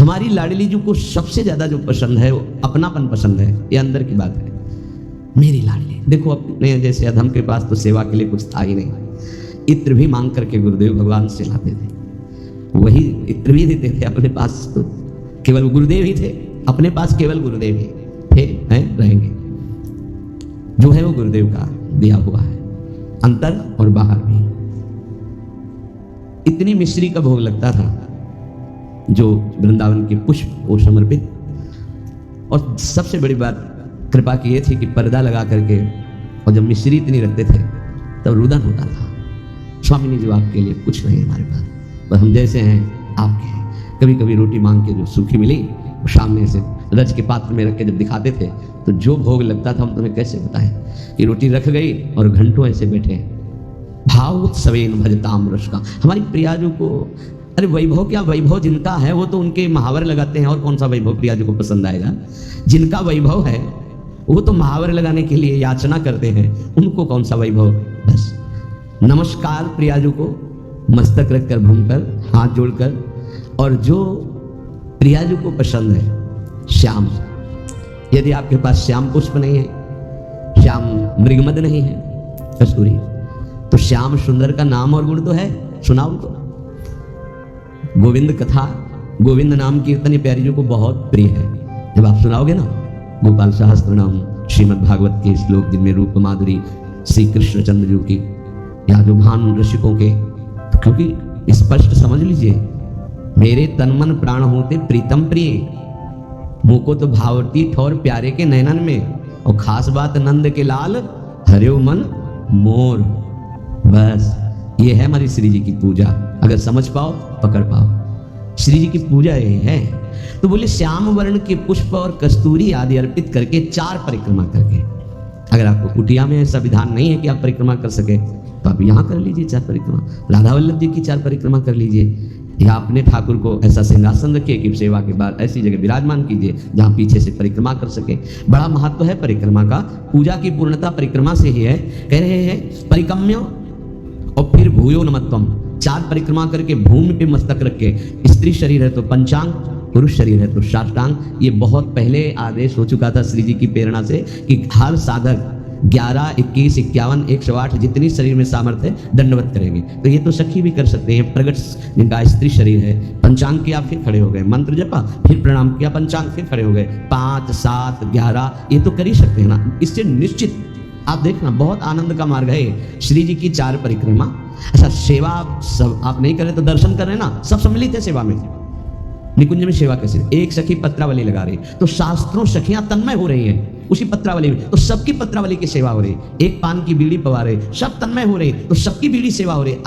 हमारी लाडली जी को सबसे ज्यादा जो पसंद है वो अपनापन पसंद है, ये अंदर की बात है। मेरी लाडली देखो, अपने जैसे अधम के पास तो सेवा के लिए कुछ था ही नहीं, इत्र भी मांग करके गुरुदेव भगवान से लाते थे, वही इत्र भी देते थे। अपने पास तो केवल गुरुदेव ही थे, अपने पास केवल गुरुदेव ही थे, हैं, रहेंगे। जो है वो गुरुदेव का दिया हुआ है, अंतर और बाहर भी। इतनी मिश्री का भोग लगता था जो वृंदावन के पुष्प को समर्पित। और सबसे बड़ी बात कृपा की ये थी कि पर्दा लगा करके, और जब मिश्री इतनी रखते थे तब रुदन होता था, स्वामिनी जी आपके लिए कुछ नहीं हमारे पास, पर हम जैसे हैं आपके हैं। कभी कभी रोटी मांग के जो सूखी मिली वो सामने से रज के पात्र में रख के जब दिखाते थे तो जो भोग लगता था, हम तुम्हें कैसे बताएं कि रोटी रख गई और घंटों ऐसे बैठे। भाव सवेन भजताम रस का, हमारी प्रियाजू को, अरे वैभव क्या, वैभव जिनका है वो तो उनके महावर लगाते हैं, और कौन सा वैभव प्रियाजू को पसंद आएगा। जिनका वैभव है वो तो महावर लगाने के लिए याचना करते हैं, उनको कौन सा वैभव। बस नमस्कार प्रियाजू को, मस्तक रखकर भूमकर हाथ जोड़कर। और जो प्रियाजू को पसंद है श्याम, यदि आपके पास श्याम पुष्प नहीं है, श्याम मृगमद नहीं है, कस्तूरी, तो श्याम सुंदर का नाम और गुण तो है, सुनाओ तो। गोविंद कथा, गोविंद नाम कीर्तन प्यारी को बहुत प्रिय है। जब आप सुनाओगे ना गोपाल सहस्त्र नाम, श्रीमद् भागवत के श्लोक जिनमें रूप माधुरी श्री कृष्णचंद्र जी की या जो भान ऋषिकों के, तो क्योंकि स्पष्ट समझ लीजिए, मेरे तन मन प्राण होते प्रीतम प्रिय, मुँह को तो भावती ठौर प्यारे के नैनन में, और खास बात नंद के लाल हरियो मन मोर। बस ये है हमारी श्री जी की पूजा, अगर समझ पाओ पकड़ पाओ, श्री जी की पूजा यही है। तो बोले श्याम वर्ण के पुष्प और कस्तूरी आदि अर्पित करके 4 परिक्रमा करके। अगर आपको कुटिया में ऐसा विधान नहीं है कि आप परिक्रमा कर सके तो आप यहाँ कर लीजिए 4 परिक्रमा, राधा वल्लभ जी की 4 परिक्रमा कर लीजिए, या अपने ठाकुर को ऐसा सिंहासन रखिए कि सेवा के बाद ऐसी जगह विराजमान कीजिए जहाँ पीछे से परिक्रमा कर सके। बड़ा महत्व है परिक्रमा का, पूजा की पूर्णता परिक्रमा से ही है। कह रहे हैं परिक्रम्य और फिर भूयो नमत्वम, 4 परिक्रमा करके भूमि पे मस्तक रख के, स्त्री शरीर है तो पंचांग, पुरुष शरीर है तो साष्टांग। ये बहुत पहले आदेश हो चुका था श्री जी की प्रेरणा से कि हर साधक 11, 21, 51, 108 जितनी शरीर में सामर्थ्य है दंडवत करेंगे। तो ये तो सखी भी कर सकते हैं, प्रगट जिनका स्त्री शरीर है, पंचांग किया फिर खड़े हो गए, मंत्र जपा फिर प्रणाम किया, पंचांग फिर खड़े हो गए, 5, 7, 11 ये तो कर ही सकते हैं ना। इससे निश्चित आप देखना बहुत आनंद का मार्ग है श्री जी की 4 परिक्रमा। अच्छा सेवा सब आप नहीं करें तो दर्शन कर रहे ना, सब सम्मिलित है सेवा में। निकुंज में सेवा कैसे, एक सखी पत्रावली लगा रही तो शास्त्रों सखियां तन्मय हो रही हैं उसी पत्रावली में, तो सबकी पत्रावली की सेवा हो रही। एक पान की बीड़ी पवा रहे, सब तन्मय हो रहे तो सबकी बीड़ी सेवा हो रही।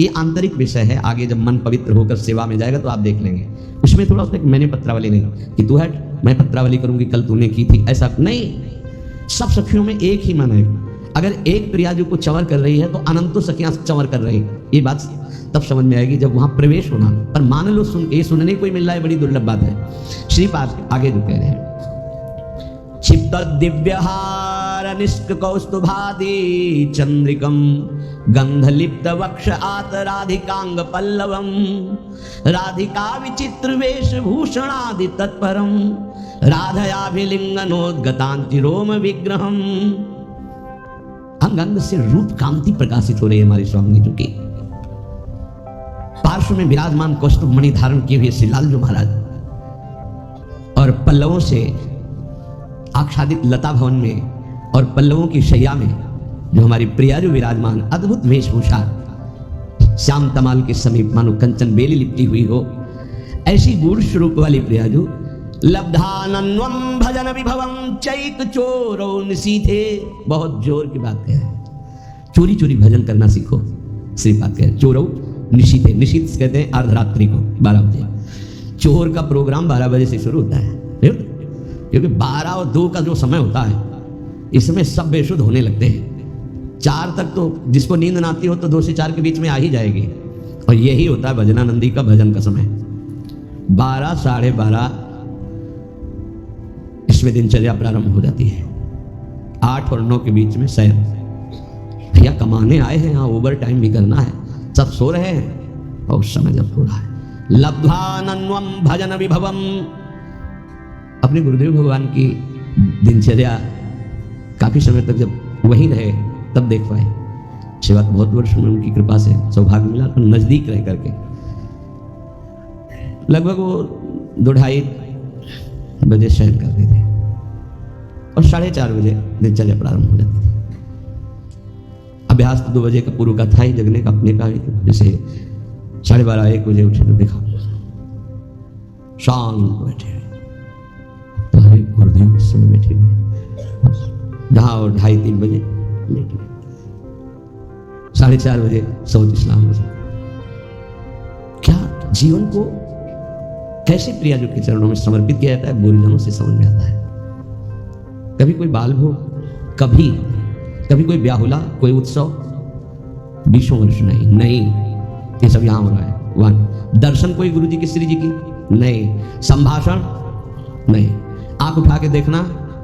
ये आंतरिक विषय है, आगे जब मन पवित्र होकर सेवा में जाएगा तो आप देख लेंगे। उसमें थोड़ा उसमें मैंने पत्रावली नहीं कि तू हट मैं पत्रावली करूंगी, कल तूने की थी, ऐसा नहीं। सब सखियों में एक ही मन है। अगर एक प्रियाजू को चंवर कर रही है तो अनंतों सखियां चंवर कर रही। ये बात तब समझ में आएगी जब वहां प्रवेश होना। पर मान लो सुनने कोई मिल रहा है, बड़ी दुर्लभ बात है। श्रीपाद आगे जो कह रहे हैं, क्षिप्त दिव्यहार निष्क कौस्तुभादि चंद्रिकम गंधलिप्त वक्ष आत राधिकांग पल्लवम राधिका विचित्र वेश भूषणादि तत्परम राधयाभिलिंगनोद्गतांति रोम विग्रहम। अंग अंग से रूप कांति प्रकाशित हो रही है हमारी स्वामी जी की। पार्श्व में विराजमान कौस्तुभ मणि धारण किए हुए श्री लालजू महाराज, और पल्लवों से आच्छादित लता भवन में और पल्लवों की शैया में जो हमारी प्रियाजू विराजमान, अद्भुत वेशभूषा, श्याम तमाल के समीप मानो कंचन बेली लिपटी हुई हो, ऐसी गूढ़ स्वरूप वाली प्रियाजू। लब्धानन्वम भजन विभवम चैक चोरो निशीथे, बहुत जोर की बात कह रहे हैं, चोरी चोरी भजन करना सीखो। श्रीपाद कह रहे चोरो निशीथे, निशीथ कहते हैं अर्धरात्रि को 12 बजे। चोर का प्रोग्राम 12 बजे से शुरू होता है, क्योंकि 12 और 2 का जो समय होता है इसमें सब बेशुद्ध होने लगते हैं। 4 तक तो जिसको नींद ना आती हो तो 2 से 4 के बीच में आ ही जाएगी, और यही होता है भजनानंदी का भजन का समय। 12, 12:30 इसमें दिनचर्या प्रारंभ हो जाती है। 8 और 9 के बीच में शयन। भैया कमाने आए हैं, यहाँ ओवर टाइम भी करना है, सब सो रहे हैं, और उस समय जब हो रहा है लब्ध्वानन्वम भजन विभवम। अपने गुरुदेव भगवान की दिनचर्या काफी समय तक जब वहीं रहे तब देख पाए। शिवात बहुत वर्ष में उनकी कृपा से सौभाग्य मिला, तो नजदीक रह करके लगभग वो 2-2:30 बजे शयन करते थे और 4:30 बजे दिनचर्या प्रारंभ हो जाती थी। अभ्यास तो 2 बजे का पूर्व का था ही, जगने का अपने का ही। जैसे 12:30-1 बजे उठे तो देखा शांत बैठे हुए, गुरुदेव इस समय बैठे हुए, जहां और 2:30-3 बजे लेटे, 4:30 बजे सौत इस्लाम। क्या जीवन को कैसे प्रियाजू के चरणों में समर्पित किया जाता है, गुरुजनों से समझ में आता है। कभी कोई बाल भोग, कभी कोई ब्याहुला, कोई उत्सव, 20 वर्ष नहीं, ये सब यहां हो रहा है। वन दर्शन कोई गुरु जी की, श्री जी की नहीं, संभाषण नहीं, आंख उठा के देखना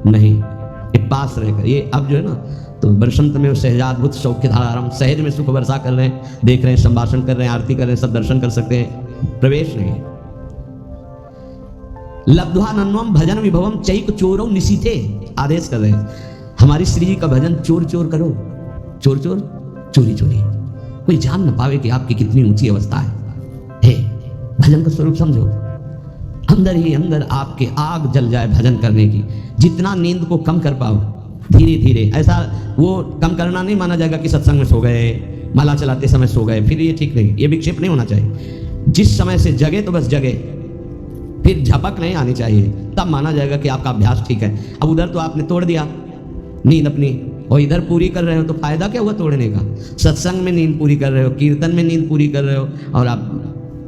नहीं, ये पास रहकर। ये अब जो है ना, तो बरसंत में सहजाद्भुत सौख्य धारारम, सहज में सुख वर्षा कर रहे हैं, देख रहे हैं, संभाषण कर रहे हैं, आरती कर रहे हैं, सब दर्शन कर सकते हैं, प्रवेश नहीं। लब्ध्वानन्वम भजन विभवम चैक चोरौ निशीथे, आदेश कर रहे हैं हमारी श्री जी का भजन चोर चोर करो, चोर चोर, चोरी चोरी, कोई जान न पावे कि आपकी कितनी ऊंची अवस्था है। भजन का स्वरूप समझो, अंदर ही अंदर आपके आग जल जाए भजन करने की। जितना नींद को कम कर पाओ धीरे धीरे, ऐसा वो कम करना नहीं माना जाएगा कि सत्संग में सो गए, माला चलाते समय सो गए, फिर ये ठीक नहीं, ये विक्षेप नहीं होना चाहिए। जिस समय से जगे तो बस जगे, फिर झपक नहीं आनी चाहिए, तब माना जाएगा कि आपका अभ्यास ठीक है। अब उधर तो आपने तोड़ दिया नींद अपनी, और इधर पूरी कर रहे हो, तो फायदा क्या हुआ तोड़ने का। सत्संग में नींद पूरी कर रहे हो, कीर्तन में नींद पूरी कर रहे हो, और आप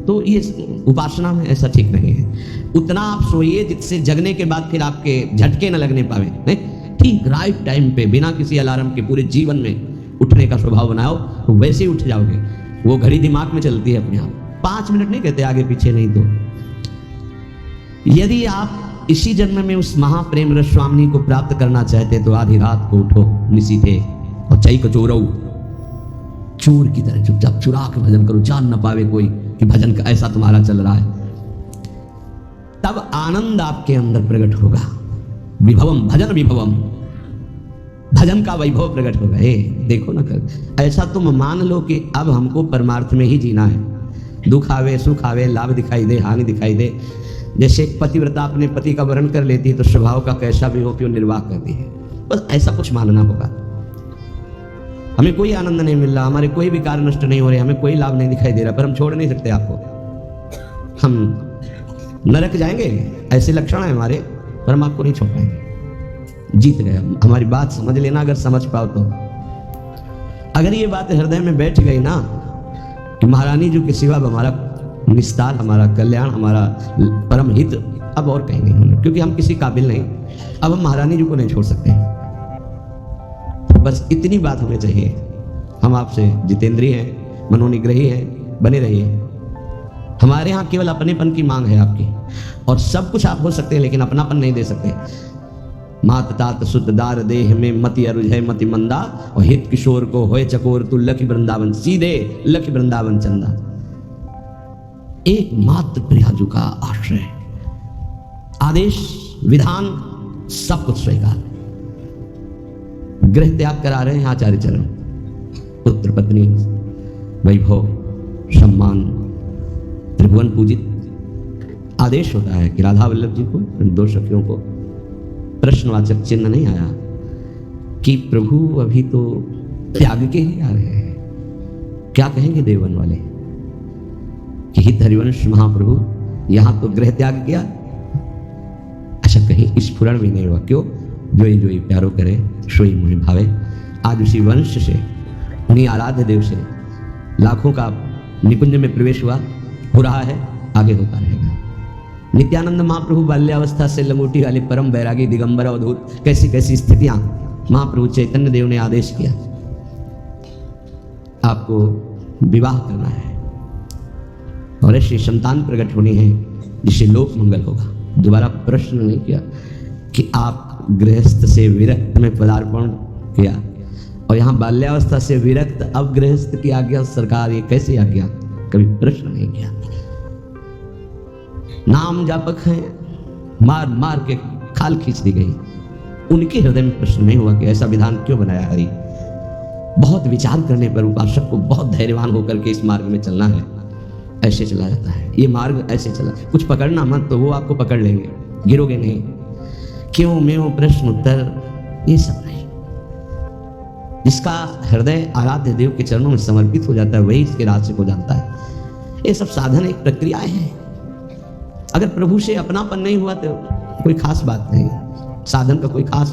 तो ये उपासना में ऐसा ठीक नहीं है। उतना आप सोइए जिससे जगने के बाद फिर आपके झटके न लगने पावे, नहीं? ठीक राइट टाइम पे बिना किसी अलार्म के पूरे जीवन में उठने का स्वभाव बनाओ, तो वैसे ही उठ जाओगे। वो घड़ी दिमाग में चलती है अपने आप, 5 मिनट नहीं कहते आगे पीछे नहीं। तो यदि आप इसी जन्म में उस महाप्रेम रस स्वामी को प्राप्त करना चाहते तो आधी रात को उठो निशीथे और चैक चोरौ, चोर की तरह चुपचाप चुरा के भजन करो, जान न पावे कोई कि भजन का ऐसा तुम्हारा चल रहा है। तब आनंद आपके अंदर प्रकट होगा। विभवम भजन विभवम, भजन का वैभव प्रकट होगा। देखो ना कर, ऐसा तुम मान लो कि अब हमको परमार्थ में ही जीना है। दुख आवे सुख आवे, लाभ दिखाई दे हानि दिखाई दे, जैसे एक पतिव्रता अपने पति का वर्ण कर लेती है तो स्वभाव का कैसा भी हो कि वो निर्वाह करती है, बस ऐसा कुछ मानना होगा। हमें कोई आनंद नहीं मिल रहा, हमारे कोई भी कार्य नष्ट नहीं हो रहे, हमें कोई लाभ नहीं दिखाई दे रहा, पर हम छोड़ नहीं सकते आपको। हम नरक जाएंगे ऐसे लक्षण है हमारे, पर हम आपको नहीं छोड़ पाएंगे। जीत गए। हमारी बात समझ लेना, अगर समझ पाओ तो। अगर ये बात हृदय में बैठ गई ना कि महारानी जी के सिवा हमारा निस्तार, हमारा कल्याण, हमारा परम हित अब और कहीं नहीं होना, क्योंकि हम किसी काबिल नहीं, अब हम महारानी जी को नहीं छोड़ सकते। बस इतनी बात हमें चाहिए। हम आपसे जितेंद्रिय हैं, मनोनिग्रही हैं, बने रहिए। हमारे यहाँ केवल अपनेपन की मांग है आपकी, और सब कुछ आप हो सकते हैं लेकिन अपनापन नहीं दे सकते। मात तात शुद्ध दार देह में मति अरुज है मति मंदा, और हित किशोर को होए चकोर तू लखी वृंदावन, सीधे लखी वृंदावन चंदा। एकमात्र प्रियाजू का आश्रय, आदेश विधान सब कुछ स्वीकार। गृह त्याग करा रहे हैं आचार्य चरण, पुत्र पत्नी वैभव सम्मान त्रिभुवन पूजित। आदेश होता है कि राधा वल्लभ जी को, इन 2 सखियों को प्रश्नवाचक चिन्ह नहीं आया कि प्रभु अभी तो त्याग के ही आ रहे हैं, क्या कहेंगे देवन वाले कि हित हरिवंश महाप्रभु यहां तो गृह त्याग किया। अच्छा, कहीं स्फुरण भी नहीं हुआ। क्यों? जोई जोई प्यारो करे सोई मुझे भावे। आज उसी वंश से, उन्हीं आराध्य देव से लाखों का निकुंज में प्रवेश हुआ, हो रहा है, आगे होता रहेगा। नित्यानंद महाप्रभु बाल्यावस्था से लंगोटी वाले परम बैरागी दिगंबर अवधूत, कैसी कैसी स्थितियां महाप्रभु चैतन्य देव ने आदेश किया, आपको विवाह करना है और ऐसी संतान प्रकट होनी है जिससे लोक मंगल होगा। दोबारा प्रश्न नहीं किया कि आप गृहस्थ से विरक्त में पदार्पण किया, और यहाँ बाल्यावस्था से विरक्त अब गृहस्थ की आज्ञा सरकार, ये कैसी आज्ञा, कभी प्रश्न नहीं किया। नाम जापक हैं, मार मार के खाल खींच दी गई। उनके हृदय में प्रश्न नहीं हुआ कि ऐसा विधान क्यों बनाया हरि। बहुत विचार करने पर उपासक को बहुत धैर्यवान होकर के इस मार्ग में चलना है। ऐसे चला जाता है ये मार्ग, ऐसे चला। कुछ पकड़ना मत, तो वो आपको पकड़ लेंगे, गिरोगे नहीं। क्यों में प्रश्न उत्तर ये सब नहीं। जिसका हृदय आराध्य देव के चरणों में समर्पित हो जाता है वही इसके रहस्य को जानता है। ये सब साधन एक प्रक्रियाएं हैं। अगर प्रभु से अपनापन नहीं हुआ तो कोई खास बात नहीं। साधन का कोई खास,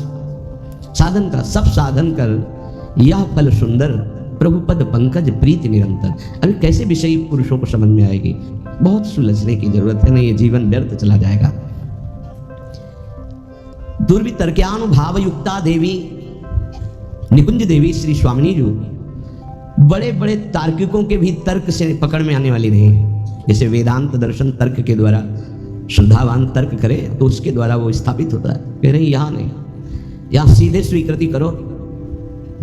साधन का सब साधन कर यह फल सुंदर, प्रभु पद पंकज प्रीति निरंतर। अभी कैसे विषयी पुरुषों को समझ में आएगी, बहुत सुलझने की जरूरत है, नहीं ये जीवन व्यर्थ चला जाएगा। दुर्वितर्क्यानुभाव युक्ता देवी निकुंज देवी श्री स्वामिनी जी बड़े बड़े तार्किकों के भी तर्क से पकड़ में आने वाली नहीं है। जैसे वेदांत दर्शन तर्क के द्वारा श्रद्धावान तर्क करे तो उसके द्वारा वो स्थापित होता है। कह रहे यहाँ नहीं, यहाँ सीधे स्वीकृति करो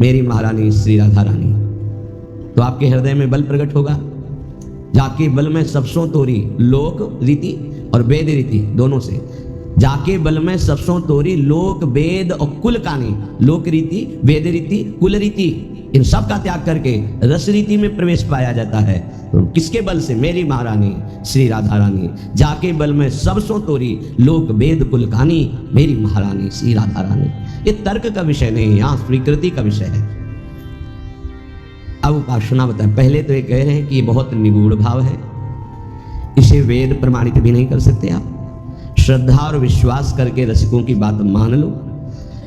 मेरी महारानी श्री राधा रानी, तो आपके हृदय में बल प्रकट होगा। जाके बल में सबसों तोरी लोक रीति और वेद रीति दोनों से, जाके बल में सबसों तोरी लोक वेद और कुल कानी, लोक रीति वेद रीति कुल रीति, इन सब का त्याग करके रस रीति में प्रवेश पाया जाता है। तो किसके बल से? मेरी महारानी श्री राधा रानी। जाके बल में सबसों तोरी लोक वेद कुल कानी, मेरी महारानी श्री राधा रानी। ये तर्क का विषय नहीं, यहाँ स्वीकृति का विषय है। अब उपासना बताएं। पहले तो ये कह रहे हैं कि ये बहुत निगूढ़ भाव है, इसे वेद प्रमाणित भी नहीं कर सकते आप। श्रद्धा और विश्वास करके रसिकों की बात मान लो।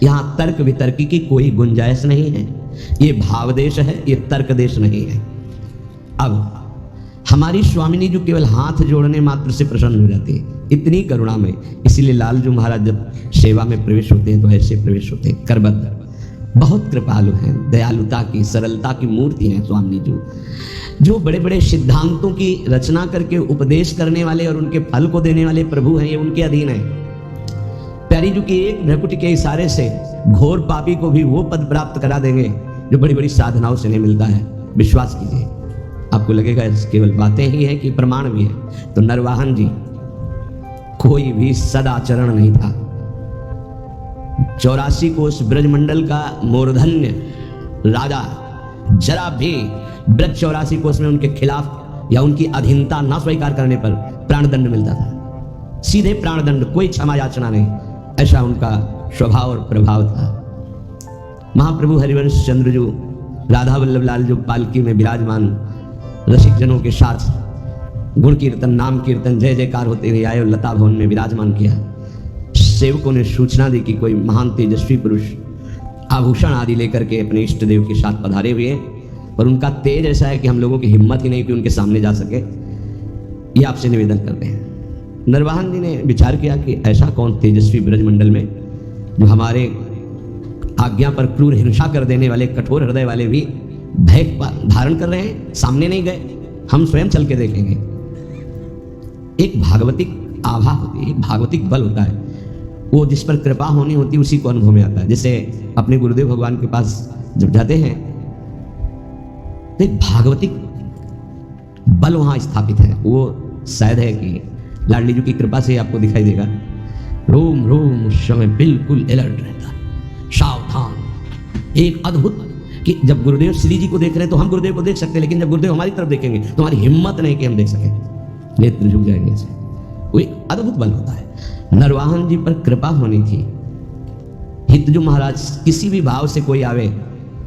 यहाँ तर्क वितर्क की कोई गुंजाइश नहीं है। ये भाव देश है, ये तर्क देश नहीं है। अब हमारी स्वामिनी जो केवल हाथ जोड़ने मात्र से प्रसन्न हो जाती है, इतनी करुणा में। इसीलिए लालजू महाराज जब सेवा में प्रवेश होते हैं तो ऐसे प्रवेश होते हैं, करबद्ध। बहुत कृपालु हैं, दयालुता की सरलता की मूर्ति हैं स्वामिनी जी, जो बड़े बड़े सिद्धांतों की रचना करके उपदेश करने वाले और उनके फल को देने वाले प्रभु हैं। ये उनके अधीन है। प्यारी जी की एक भ्रकुटी के इशारे से घोर पापी को भी वो पद प्राप्त करा देंगे जो बड़ी बड़ी साधनाओं से नहीं मिलता है। विश्वास कीजिए, आपको लगेगा केवल बातें ही हैं कि प्रमाण भी है। तो नरवाहन जी कोई भी सदाचरण नहीं था। 84 कोष ब्रजमंडल का मूर्धन्य राजा, जरा भी ब्रज 84 कोष में उनके खिलाफ या उनकी अधीनता न स्वीकार करने पर प्राणदंड मिलता था। सीधे प्राणदंड, कोई क्षमा याचना नहीं। ऐसा उनका स्वभाव और प्रभाव था। महाप्रभु हरिवंश चंद्र जो राधा वल्लभ लाल जो पालकी में विराजमान रसिक जनों के साथ गुण कीर्तन नाम कीर्तन जय जयकार होते हुए आए और लता भवन में विराजमान किया। सेवकों ने सूचना दी कि कोई महान तेजस्वी पुरुष आभूषण आदि लेकर के अपने इष्ट देव के साथ पधारे हुए, और उनका तेज ऐसा है कि हम लोगों की हिम्मत ही नहीं कि उनके सामने जा सके। ये आपसे निवेदन करते हैं। नरवाहन जी ने विचार किया कि ऐसा कौन तेजस्वी ब्रजमंडल में जो हमारे आज्ञा पर क्रूर हिंसा कर देने वाले कठोर हृदय वाले भी भय धारण कर रहे हैं, सामने नहीं गए, हम स्वयं चल के देखेंगे। एक भागवतिक आभा होती है, एक भागवतिक बल होता है। वो जिस पर कृपा होनी होती है उसी को अनुभव में आता है। जैसे अपने गुरुदेव भगवान के पास जब जाते हैं तो एक भागवतिक बल वहां स्थापित है। वो शायद है कि लाडली जी की कृपा से आपको दिखाई देगा। रोम रोम उस समय बिल्कुल अलर्ट रहता है, सावधान। एक अद्भुत कि जब गुरुदेव श्री जी को देख रहे हैं तो हम गुरुदेव को देख सकते हैं, लेकिन जब गुरुदेव हमारी तरफ देखेंगे तो हमारी हिम्मत नहीं कि हम देख सकें, नेत्र झुक जाएंगे ऐसे। वो एक अद्भुत बल होता है। नरवाहन जी पर कृपा होनी थी। हितजू महाराज किसी भी भाव से कोई आवे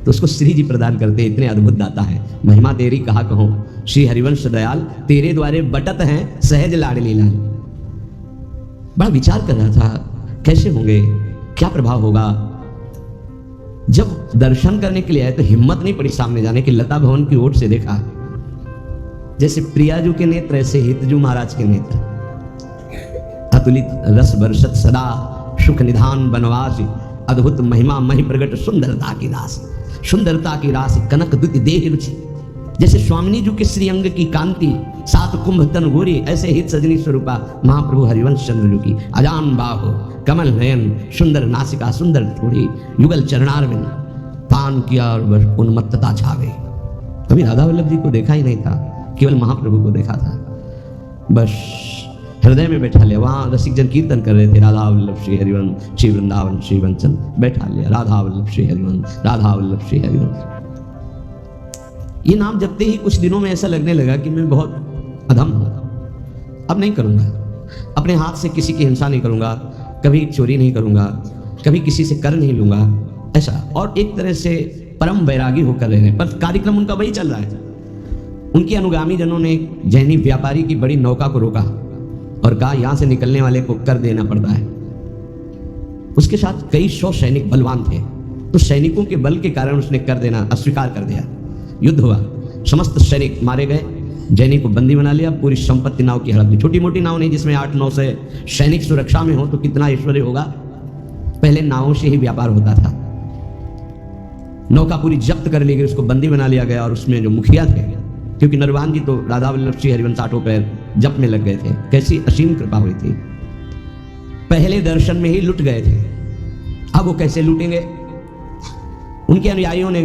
तो उसको श्री जी प्रदान करते, इतने अद्भुत दाता है। महिमा तेरी कहा कहूं, श्री हरिवंश दयाल तेरे द्वारे बटत हैं सहज लाडली लाल। बड़ा विचार कर रहा था कैसे होंगे, क्या प्रभाव होगा। जब दर्शन करने के लिए आए तो हिम्मत नहीं पड़ी सामने जाने की। लता भवन की ओर से देखा, जैसे प्रियाजू के नेत्र ऐसे हितजू महाराज के नेत्र। अतुलित रस बरसत सदा सुख निधान बनवासी, अद्भुत महिमा मही प्रगट सुंदरता की राशि, सुंदरता की राशि कनक द्वित देह रुचि। जैसे स्वामिनी जी के श्रीअंग की कांति, सात कुंभ तन गोरी, ऐसे हित सजनी स्वरूपा महाप्रभु हरिवंश चंद्र जी की अजान बाहु कमल नयन, सुंदर नासिका सुंदर थोड़ी, युगल चरणारविंद, पान किया और बस उन्मत्तता छा गई। कभी राधा वल्लभ जी को देखा ही नहीं था, केवल महाप्रभु को देखा था। बस हृदय में बैठा लिया। वहाँ रसिक जन कीर्तन कर रहे थे, राधा वल्लभ श्री हरिवंश, श्री वृंदावन श्री वंचन, बैठा लिया राधा वल्लभ श्री हरिवंश, राधा वल्लभ श्री हरिवंश। ये नाम जपते ही कुछ दिनों में ऐसा लगने लगा कि मैं बहुत अधम हूँ, अब नहीं करूँगा, अपने हाथ से किसी की हिंसा नहीं करूँगा, कभी चोरी नहीं करूँगा, कभी किसी से कर नहीं लूँगा, ऐसा। और एक तरह से परम वैरागी होकर रहे हैं, पर कार्यक्रम उनका वही चल रहा है। उनके अनुगामी जनों ने जैनी व्यापारी की बड़ी नौका को रोका और कहा यहाँ से निकलने वाले को कर देना पड़ता है। उसके साथ कई 100 सैनिक बलवान थे, तो सैनिकों के बल के कारण उसने कर देना अस्वीकार कर दिया। युद्ध हुआ, समस्त सैनिक मारे गए, जैनी को बंदी बना लिया, पूरी संपत्ति नाव की हड़प ली। छोटी मोटी नाव नहीं जिसमें 8-9 से सैनिक सुरक्षा में हो तो कितना ऐश्वर्य होगा। पहले नावों से ही व्यापार होता था। नौका पूरी जब्त कर ली गई, उसको बंदी बना लिया गया। और उसमें जो मुखिया थे, क्योंकि नरवान जी तो राधा वल्लभ श्री हरिवंश आठों पैर जप में लग गए थे, कैसी असीम कृपा हुई थी। पहले दर्शन में ही लुट गए थे, अब वो कैसे लूटेंगे। उनके अनुयायियों ने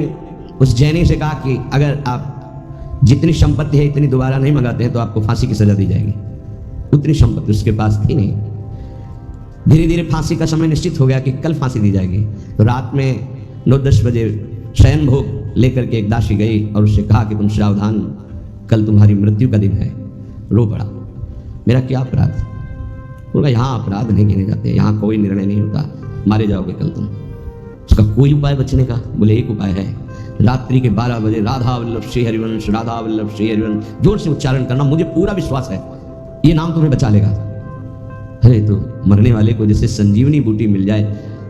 उस जैनी से कहा कि अगर आप जितनी संपत्ति है इतनी दोबारा नहीं मंगाते हैं तो आपको फांसी की सजा दी जाएगी। उतनी संपत्ति उसके पास थी नहीं। धीरे धीरे फांसी का समय निश्चित हो गया कि कल फांसी दी जाएगी। तो रात में 9-10 बजे शयन भोग लेकर के एक दासी गई और उससे कहा कि तुम सावधान, कल तुम्हारी मृत्यु का दिन है। रो पड़ा, मेरा क्या अपराध। बोला यहाँ अपराध नहीं गिने जाते, यहाँ कोई निर्णय नहीं होता, मारे जाओगे कल तुम। उसका कोई उपाय बचने का? बोले एक उपाय है, रात्रि के 12 बजे राधा वल्लभ श्री हरिवंश, राधा वल्लभ श्री हरिवंश जोर से उच्चारण करना, मुझे पूरा विश्वास है ये नाम तुम्हें बचा लेगा। अरे तो मरने वाले को जैसे संजीवनी बूटी मिल जाए।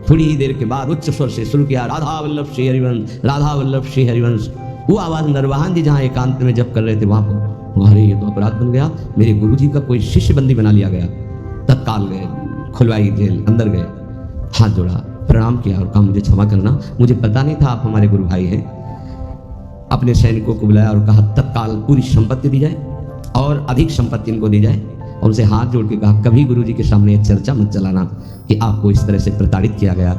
थोड़ी ही देर के बाद उच्च स्वर से शुरू किया राधा वल्लभ श्री हरिवंश, राधा वल्लभ श्री हरिवंश। वो आवाज नरवाहन जी जहाँ एकांत में जप कर रहे थे वहां पर, अरे ये तो अपराध बन गया, मेरे गुरु जी का कोई शिष्य बंदी बना लिया गया। तत्काल गए, खुलवाई जेल, अंदर गए, हाथ जोड़ा, प्रणाम किया और कहा मुझे क्षमा करना, मुझे पता नहीं था आप हमारे गुरु भाई हैं। अपने सैनिकों को बुलाया और कहा तत्काल पूरी संपत्ति दी जाए और अधिक संपत्ति इनको दी जाए। और उनसे हाथ जोड़ के कहा कभी गुरु जी के सामने ये चर्चा मत चलाना कि आपको इस तरह से प्रताड़ित किया गया।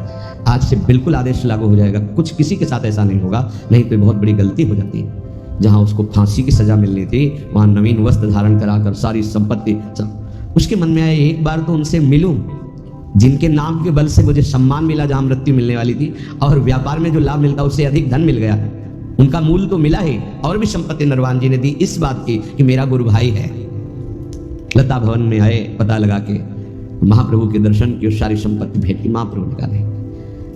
आज से बिल्कुल आदेश लागू हो जाएगा, कुछ किसी के साथ ऐसा नहीं होगा, नहीं तो बहुत बड़ी गलती हो जाती। जहाँ उसको फांसी की सजा मिलनी थी वहाँ नवीन वस्त्र धारण कराकर सारी संपत्ति। उसके मन में आया एक बार तो उनसे मिलूं, जिनके नाम के बल से मुझे सम्मान मिला, जहां मृत्यु मिलने वाली थी, और व्यापार में जो लाभ मिलता उससे अधिक धन मिल गया। उनका मूल तो मिला ही, और भी संपत्ति नरवान जी ने दी इस बात की कि मेरा गुरु भाई है। लता भवन में आए, पता लगा के महाप्रभु के दर्शन की सारी संपत्ति भेंट की। महाप्रभु ने कहा नहीं,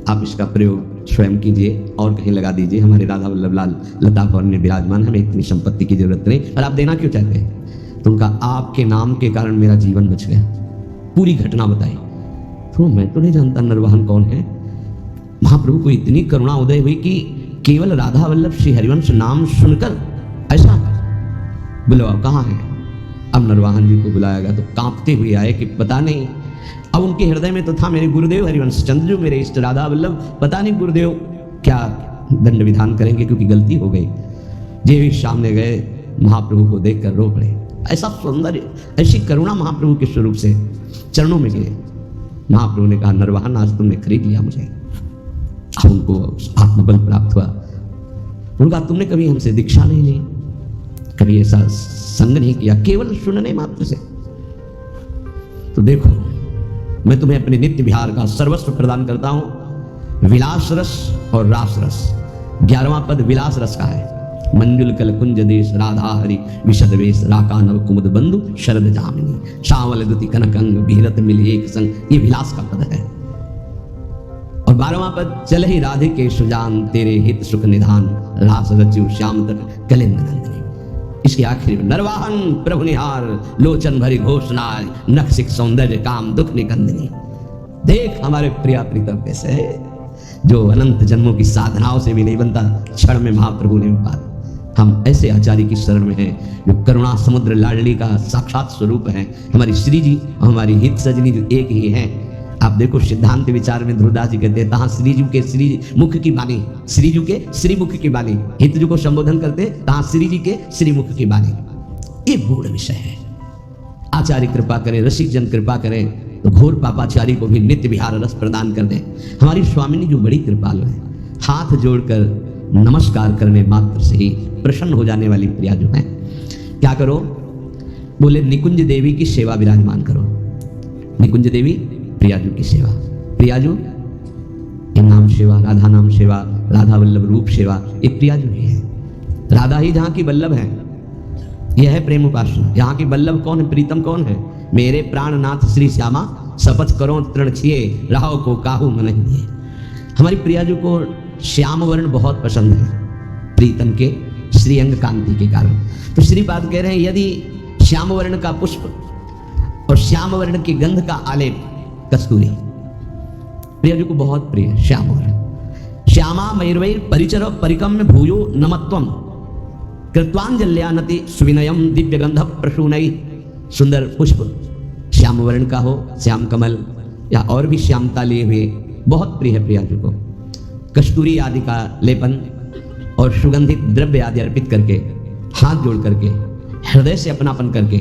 आप इसका प्रयोग स्वयं कीजिए और कहीं लगा दीजिए, हमारे राधा वल्लभ लाल लता भवन में विराजमान, हमें इतनी संपत्ति की जरूरत नहीं, और आप देना क्यों चाहते हैं? तो उनका आपके नाम के कारण मेरा जीवन बच गया। पूरी घटना बताई। तो मैं तो नहीं जानता नरवाहन कौन है। महाप्रभु को इतनी करुणा उदय हुई कि केवल राधा वल्लभ श्री हरिवंश नाम सुनकर ऐसा बुलाओ कहाँ है। अब नरवाहन जी को बुलाया गया तो कांपते हुए आए कि पता नहीं। अब उनके हृदय में तो था मेरे गुरुदेव हरिवंश चंद्र जो मेरे इष्ट राधा वल्लभ, पता नहीं गुरुदेव क्या दंड विधान करेंगे क्योंकि गलती हो गई। जे भी सामने गए महाप्रभु को देखकर रो पड़े। ऐसा सौंदर्य, ऐसी करुणा महाप्रभु के स्वरूप से चरणों में गिरे। महाप्रभु ने कहा नरवाहन आज तुमने खरीद लिया मुझे। अब उनको आत्मबल प्राप्त हुआ। उनका तुमने कभी हमसे दीक्षा नहीं ली, कभी ऐसा संग नहीं किया, केवल सुनने मात्र से। तो देखो मैं तुम्हें अपने नित्य विहार का सर्वस्व प्रदान करता हूं, विलास रस और रास रस। 11वां पद विलास रस का है। मंजुल कल कुंज देश राधा हरि विशद वेश, राका नव कुमुद बंधु शरद जामिनी, शावल दुति कनक अंग भीरत मिली एक संग। ये विलास का पद है। और 12वां पद चल ही राधे के सुजान, तेरे हित सुख निधान, रास रचु श्याम तट कलिंद नंदिनी। इसके आखिर में नरवाहन प्रभु निहार, लोचन भरी घोषणाय, नक्सिक सौंदर्य काम दुख निकंदिनी। देख हमारे प्रिया प्रीतम कैसे है, जो अनंत जन्मों की साधनाओं से भी नहीं बनता, क्षण में महाप्रभु ने बात। हम ऐसे आचार्य की शरण में हैं जो करुणा समुद्र लाडली का साक्षात स्वरूप है। हमारी श्री जी और हमारी हित सजनी जो एक ही हैं। आप देखो सिद्धांत विचार में ध्रुवदास जी कहते हैं तहाँ श्रीजू के श्री मुख की बानी, श्रीजू के श्रीमुख की बानी। हितजू को संबोधन करते तहाँ श्री जी के श्रीमुख की बानी। ये गूढ़ विषय है। आचार्य कृपा करें, रसिक जन कृपा करें तो घोर पापाचारी को भी नित्य विहार रस प्रदान कर दें। हमारी स्वामिनी जो बड़ी कृपालु है, हाथ जोड़कर नमस्कार करने मात्र से ही प्रसन्न हो जाने वाली प्रिया जो है। क्या करो, बोले निकुंज देवी की सेवा विराजमान करो। निकुंज देवी प्रियाजू की सेवा, प्रियाजू ये नाम सेवा, राधा नाम सेवा, राधा वल्लभ रूप सेवा, ये प्रियाजू ही है। राधा ही जहाँ की वल्लभ है, यह है प्रेम उपासना। यहाँ की वल्लभ कौन है, प्रीतम कौन है? मेरे प्राणनाथ श्री श्यामा, शपथ करो तृण छिए, राहो को काहू मन ही। हमारी प्रियाजू को श्याम वर्ण बहुत पसंद है, प्रीतम के श्रीअंग कांति के कारण। तो श्रीपाद कह रहे हैं यदि श्याम वर्ण का पुष्प और श्याम वर्ण की गंध का आलेप कस्तूरी प्रियाजू को बहुत प्रिय है। श्याम वर्ण श्यामा मयूरवैर परिचर परिकम्य भूयो नमत्वम कृत्वांजल्यानति सुविनयम दिव्य गंध प्रसूनई। सुंदर पुष्प श्याम वर्ण का हो, श्याम कमल या और भी श्यामता लिए हुए बहुत प्रिय है प्रियाजू को। कस्तूरी आदि का लेपन और सुगंधित द्रव्य आदि अर्पित करके, हाथ जोड़ करके, हृदय से अपनापन करके,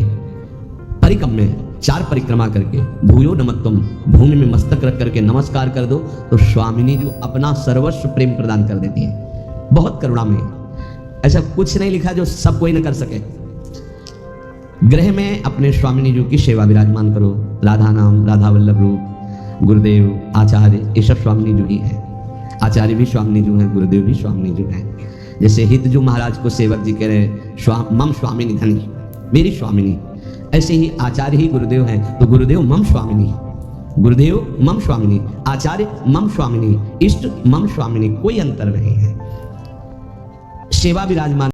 परिक्रम में 4 परिक्रमा करके, भूयो नमत्वम, भूमि में मस्तक रख करके नमस्कार कर दो तो स्वामिनी जो अपना सर्वस्व प्रेम प्रदान कर देती है। बहुत करुणा में, ऐसा कुछ नहीं लिखा जो सब कोई न कर सके। गृह में अपने स्वामिनी जी की सेवा विराजमान करो। राधा नाम, राधा वल्लभ रूप, गुरुदेव, आचार्य, ये सब स्वामिनी जी ही है। आचार्य भी स्वामिनी जी हैं, गुरुदेव भी स्वामिनी जी हैं। जैसे हितजू महाराज को सेवक जी कह रहे मम स्वामिनी धनी, मेरी स्वामिनी, ऐसे ही आचार्य ही गुरुदेव हैं तो गुरुदेव मम स्वामिनी, गुरुदेव मम स्वामिनी, आचार्य मम स्वामिनी, इष्ट मम स्वामिनी, कोई अंतर नहीं है। सेवा विराजमान